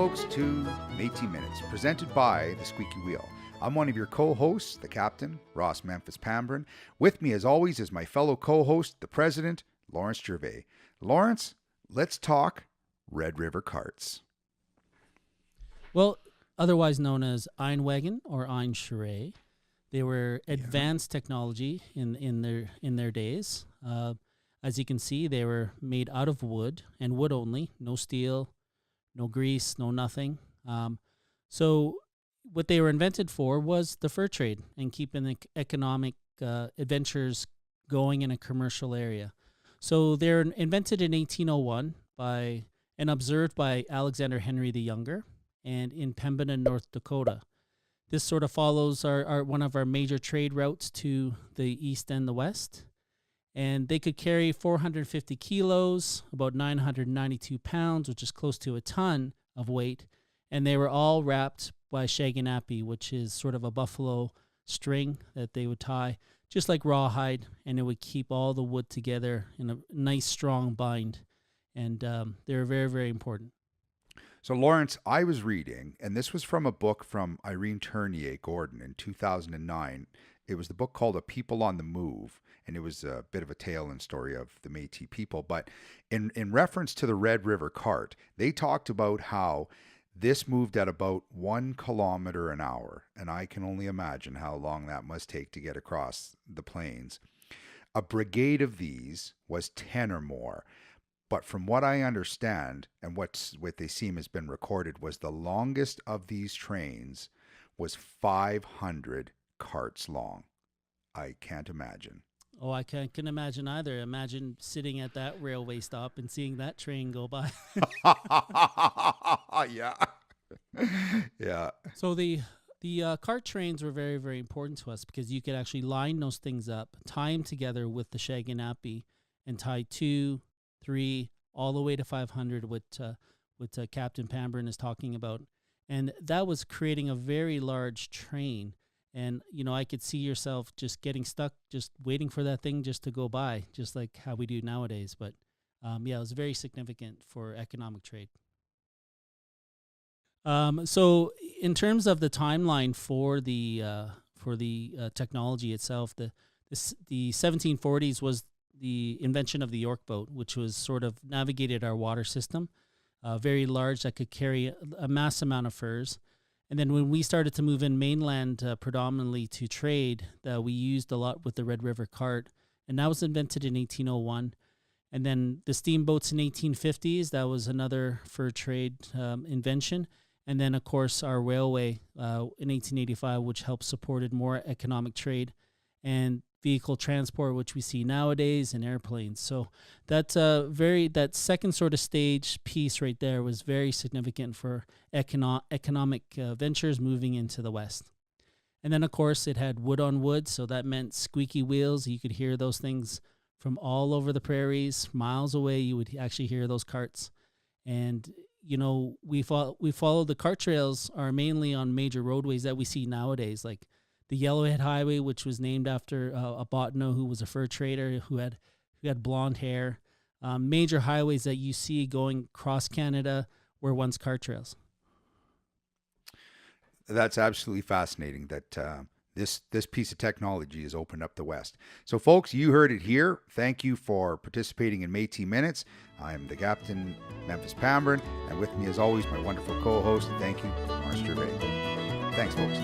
folks, to Métis Minutes, presented by The Squeaky Wheel. I'm one of your co-hosts, the Captain, Ross Memphis Pambrin. With me, as always, is my fellow co-host, the President, Lawrence Gervais. Lawrence, let's talk Red River carts. Well, otherwise known as Einwagen or Einschrei, they were advanced technology in their days. As you can see, they were made out of wood and wood only, no steel, no grease, no nothing. So what they were invented for was the fur trade and keeping the economic adventures going in a commercial area. So they're invented in 1801 and observed by Alexander Henry the Younger and in Pembina, North Dakota. This sort of follows our one of our major trade routes to the east and the west. And they could carry 450 kilos, about 992 pounds, which is close to a ton of weight. And they were all wrapped by shaginappy, which is sort of a buffalo string that they would tie, just like rawhide, and it would keep all the wood together in a nice, strong bind. And they're very, very important. So, Lawrence, I was reading, and this was from a book from Irene Tournier Gordon in 2009. It was the book called A People on the Move, and it was a bit of a tale and story of the Métis people. But in reference to the Red River cart, they talked about how this moved at about 1 kilometer an hour, and I can only imagine how long that must take to get across the plains. A brigade of these was 10 or more. But from what I understand, and what they seem has been recorded, was the longest of these trains was 500 carts long. I can't imagine. Oh, I can imagine either. Imagine sitting at that railway stop and seeing that train go by. Yeah. Yeah. So the cart trains were very, very important to us because you could actually line those things up, tie them together with the shaginappy, and tie 2, 3, all the way to 500, what Captain Pambrin is talking about. And that was creating a very large train. And, I could see yourself just getting stuck, just waiting for that thing just to go by, just like how we do nowadays. But, it was very significant for economic trade. So in terms of the timeline for the technology itself, the 1740s was the invention of the York boat, which was sort of navigated our water system, very large, that could carry a mass amount of furs. And then when we started to move in mainland predominantly to trade, we used a lot with the Red River cart, and that was invented in 1801. And then the steamboats in 1850s, that was another fur trade invention. And then, of course, our railway in 1885, which helped supported more economic trade and vehicle transport, which we see nowadays, and airplanes. So that second sort of stage piece right there was very significant for economic ventures moving into the West. And then, of course, it had wood on wood, so that meant squeaky wheels. You could hear those things from all over the prairies, miles away. You would actually hear those carts. And we follow the cart trails are mainly on major roadways that we see nowadays, like the Yellowhead Highway, which was named after a Bottineau who was a fur trader who had blonde hair. Major highways that you see going across Canada were once cart trails. That's absolutely fascinating that this piece of technology has opened up the West. So, folks, you heard it here. Thank you for participating in Métis Minutes. I'm the Captain, Memphis Pambrin, and with me, as always, my wonderful co-host. Thank you, Lawrence Gervais. Thanks, folks.